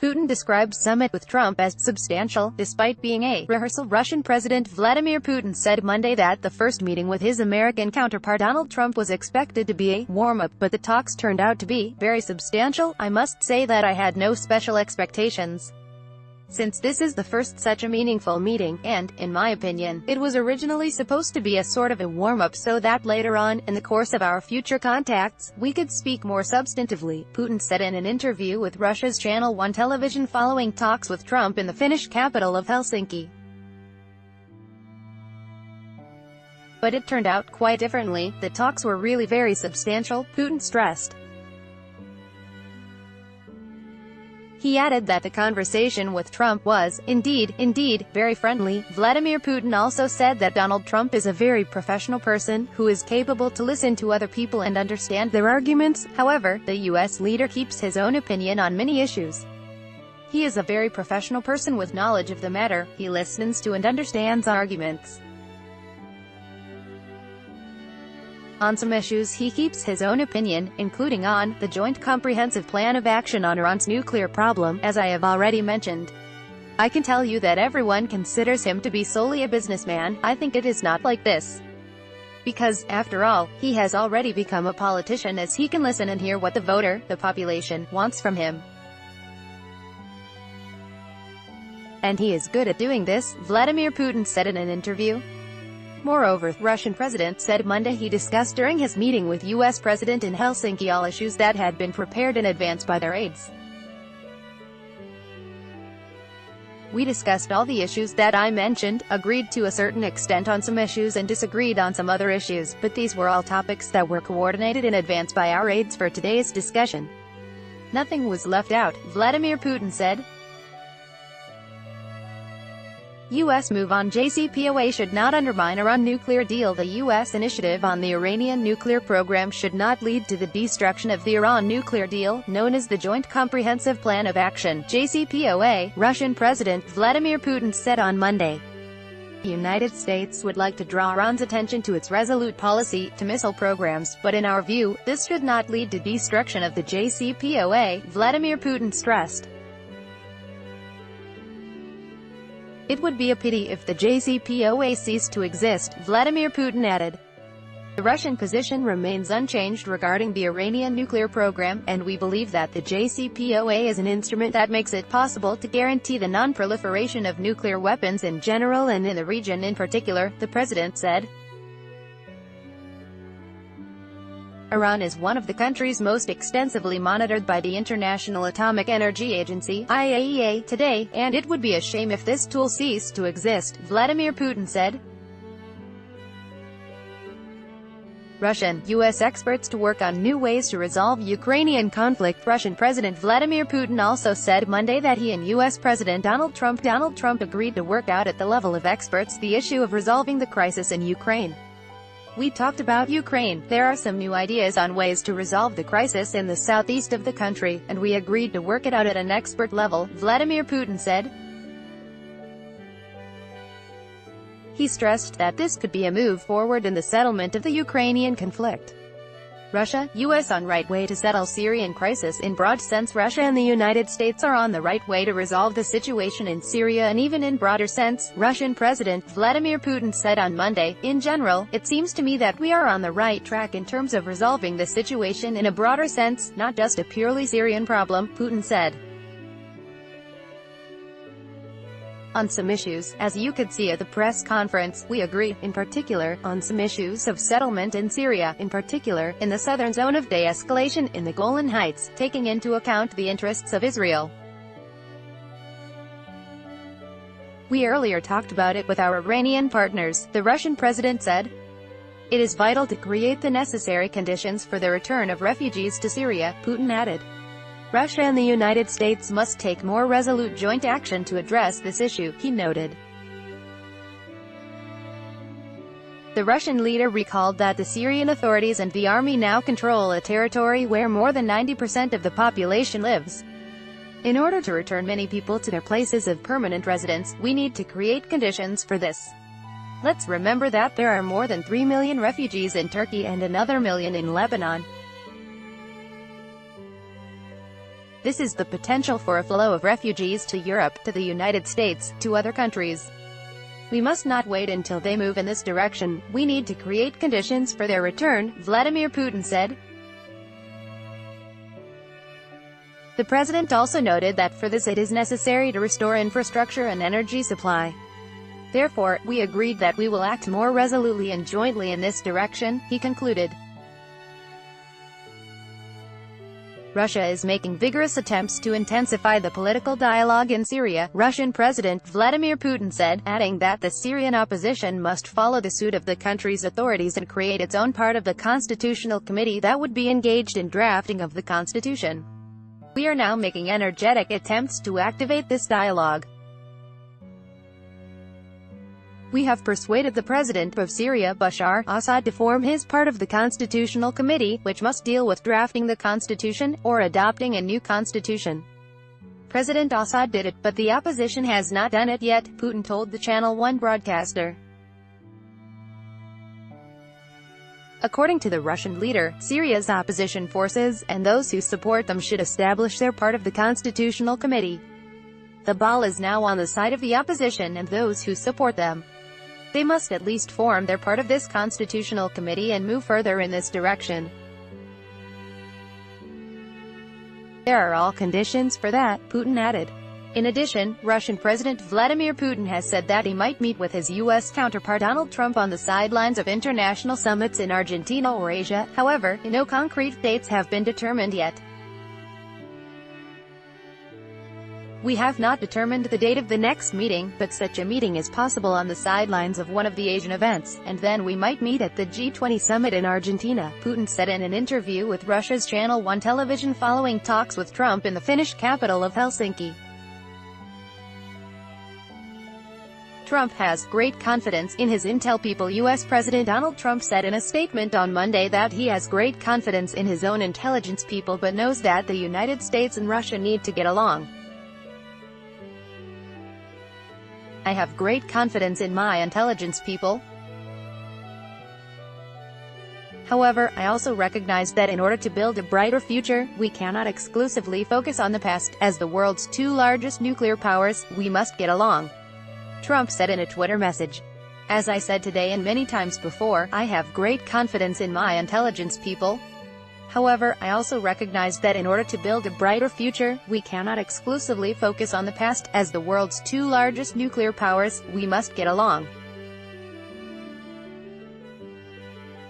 Putin described summit with Trump as substantial, despite being a rehearsal. Russian President Vladimir Putin said Monday that the first meeting with his American counterpart Donald Trump was expected to be a warm-up, but the talks turned out to be very substantial. I must say that I had no special expectations, since this is the first such a meaningful meeting, and, in my opinion, it was originally supposed to be a sort of a warm-up so that later on, in the course of our future contacts, we could speak more substantively, Putin said in an interview with Russia's Channel 1 television following talks with Trump in the Finnish capital of Helsinki. But it turned out quite differently. The talks were really very substantial, Putin stressed. He added that the conversation with Trump was, indeed, very friendly. Vladimir Putin also said that Donald Trump is a very professional person, who is capable to listen to other people and understand their arguments. However, the U.S. leader keeps his own opinion on many issues. He is a very professional person with knowledge of the matter. He listens to and understands arguments. On some issues he keeps his own opinion, including on the Joint Comprehensive Plan of Action on Iran's nuclear problem, as I have already mentioned. I can tell you that everyone considers him to be solely a businessman. I think it is not like this. Because, after all, he has already become a politician, as he can listen and hear what the voter, the population, wants from him. And he is good at doing this, Vladimir Putin said in an interview. Moreover, Russian president said Monday he discussed during his meeting with U.S. President in Helsinki all issues that had been prepared in advance by their aides. We discussed all the issues that I mentioned, agreed to a certain extent on some issues and disagreed on some other issues, but these were all topics that were coordinated in advance by our aides for today's discussion. Nothing was left out, Vladimir Putin said. U.S. move on JCPOA should not undermine Iran nuclear deal. The U.S. initiative on the Iranian nuclear program should not lead to the destruction of the Iran nuclear deal, known as the Joint Comprehensive Plan of Action, JCPOA, Russian President Vladimir Putin said on Monday. The United States would like to draw Iran's attention to its resolute policy to missile programs, but in our view, this should not lead to destruction of the JCPOA, Vladimir Putin stressed. It would be a pity if the JCPOA ceased to exist, Vladimir Putin added. The Russian position remains unchanged regarding the Iranian nuclear program, and we believe that the JCPOA is an instrument that makes it possible to guarantee the non-proliferation of nuclear weapons in general and in the region in particular, the president said. Iran is one of the countries most extensively monitored by the International Atomic Energy Agency (IAEA) today, and it would be a shame if this tool ceased to exist, Vladimir Putin said. Russian, U.S. experts to work on new ways to resolve Ukrainian conflict. Russian President Vladimir Putin also said Monday that he and U.S. President Donald Trump agreed to work out at the level of experts the issue of resolving the crisis in Ukraine. We talked about Ukraine. There are some new ideas on ways to resolve the crisis in the southeast of the country, and we agreed to work it out at an expert level, Vladimir Putin said. He stressed that this could be a move forward in the settlement of the Ukrainian conflict. Russia, U.S. on right way to settle Syrian crisis. In broad sense, Russia and the United States are on the right way to resolve the situation in Syria, and even in broader sense, Russian President Vladimir Putin said on Monday, in general, it seems to me that we are on the right track in terms of resolving the situation in a broader sense, not just a purely Syrian problem, Putin said. On some issues, as you could see at the press conference, we agree, in particular, on some issues of settlement in Syria, in particular, in the southern zone of de-escalation, in the Golan Heights, taking into account the interests of Israel. We earlier talked about it with our Iranian partners, the Russian president said. It is vital to create the necessary conditions for the return of refugees to Syria, Putin added. Russia and the United States must take more resolute joint action to address this issue, he noted. The Russian leader recalled that the Syrian authorities and the army now control a territory where more than 90% of the population lives. In order to return many people to their places of permanent residence, we need to create conditions for this. Let's remember that there are more than 3 million refugees in Turkey and another million in Lebanon. This is the potential for a flow of refugees to Europe, to the United States, to other countries. We must not wait until they move in this direction. We need to create conditions for their return, Vladimir Putin said. The president also noted that for this it is necessary to restore infrastructure and energy supply. Therefore, we agreed that we will act more resolutely and jointly in this direction, he concluded. Russia is making vigorous attempts to intensify the political dialogue in Syria, Russian President Vladimir Putin said, adding that the Syrian opposition must follow the suit of the country's authorities and create its own part of the constitutional committee that would be engaged in drafting of the constitution. We are now making energetic attempts to activate this dialogue. We have persuaded the president of Syria, Bashar Assad, to form his part of the Constitutional Committee, which must deal with drafting the constitution, or adopting a new constitution. President Assad did it, but the opposition has not done it yet, Putin told the Channel 1 broadcaster. According to the Russian leader, Syria's opposition forces, and those who support them should establish their part of the Constitutional Committee. The ball is now on the side of the opposition and those who support them. They must at least form their part of this Constitutional Committee and move further in this direction. There are all conditions for that, Putin added. In addition, Russian President Vladimir Putin has said that he might meet with his U.S. counterpart Donald Trump on the sidelines of international summits in Argentina or Asia. However, no concrete dates have been determined yet. We have not determined the date of the next meeting, but such a meeting is possible on the sidelines of one of the Asian events, and then we might meet at the G20 summit in Argentina, Putin said in an interview with Russia's Channel 1 television following talks with Trump in the Finnish capital of Helsinki. Trump has great confidence in his intel people. U.S. President Donald Trump said in a statement on Monday that he has great confidence in his own intelligence people but knows that the United States and Russia need to get along. I have great confidence in my intelligence people. However, I also recognize that in order to build a brighter future, we cannot exclusively focus on the past. As the world's two largest nuclear powers, we must get along, Trump said in a Twitter message. As I said today and many times before, I have great confidence in my intelligence people. However, I also recognize that in order to build a brighter future, we cannot exclusively focus on the past. As the world's two largest nuclear powers, we must get along.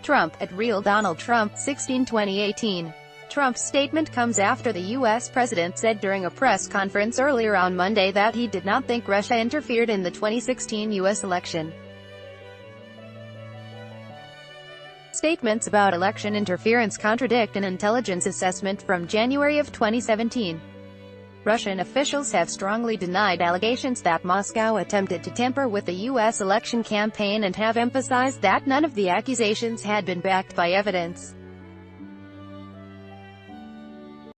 Trump, at Real Donald Trump, 16/2018. Trump's statement comes after the U.S. president said during a press conference earlier on Monday that he did not think Russia interfered in the 2016 U.S. election. Statements about election interference contradict an intelligence assessment from January of 2017. Russian officials have strongly denied allegations that Moscow attempted to tamper with the U.S. election campaign and have emphasized that none of the accusations had been backed by evidence.